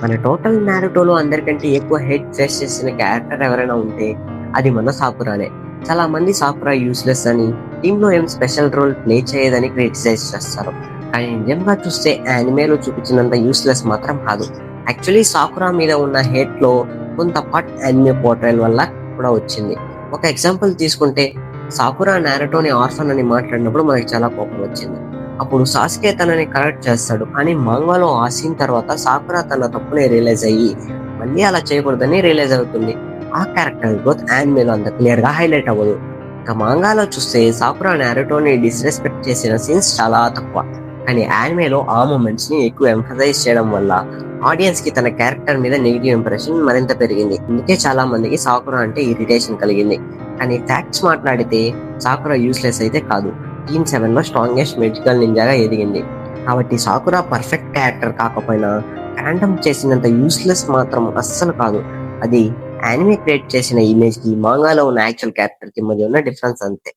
మన టోటల్ నారుటోలో అందరికంటే ఎక్కువ హెడ్ ఫేస్ చేసిన క్యారెక్టర్ ఎవరైనా ఉంటే అది మన సాకురానే. చాలా మంది సాకురా యూస్లెస్ అని, టీంలో ఏం స్పెషల్ రోల్ ప్లే చేయదని క్రిటిసైజ్ చేస్తారు. కానీ నిజంగా చూస్తే యానిమేలో చూపించినంత యూస్లెస్ మాత్రం కాదు. యాక్చువల్లీ సాకురా మీద ఉన్న హేట్ లో కొంత పార్ట్ యానిమే పోర్ట్రైల్ వల్ల కూడా వచ్చింది. ఒక ఎగ్జాంపుల్ తీసుకుంటే, సాకురా నారుటోని ఆర్ఫన్ అని మాట్లాడినప్పుడు మనకి చాలా కోపం వచ్చింది. అప్పుడు సాస్కే తనని కరెక్ట్ చేస్తాడు. కానీ మాంగాలో ఆ సీన్ తర్వాత సాకురా తన తప్పుని రియలైజ్ అయ్యి మళ్ళీ అలా చేయకూడదని రియలైజ్ అవుతుంది. ఆ క్యారెక్టర్ గ్రోత్ యానిమేలో అంత క్లియర్ గా హైలైట్ అవ్వదు. ఇక మాంగాలో చూస్తే సాకురా నారుటోని డిస్రెస్పెక్ట్ చేసిన సీన్స్ చాలా తక్కువ. కానీ యానిమేలో ఆ మూమెంట్స్ ని ఎక్కువ ఎంఫసైజ్ చేయడం వల్ల ఆడియన్స్ కి తన క్యారెక్టర్ మీద నెగిటివ్ ఇంప్రెషన్ మరింత పెరిగింది. అందుకే చాలా మందికి సాకురా అంటే ఇరిటేషన్ కలిగింది. కానీ ఫ్యాక్ట్స్ మాట్లాడితే సాకురా యూస్లెస్ అయితే కాదు. టీమ్ 7 లో స్ట్రాంగెస్ట్ మెజికల్ నింజాగా ఎదిగింది. కాబట్టి సాకురా పర్ఫెక్ట్ క్యారెక్టర్ కాకపోయినా ఫ్యాండమ్ చేసినంత యూస్లెస్ మాత్రం అస్సలు కాదు. అది యానిమే క్రియేట్ చేసిన ఇమేజ్ కి మాంగాలో ఉన్న యాక్చువల్ క్యారెక్టర్ కి మధ్య ఉన్న డిఫరెన్స్ అంతే.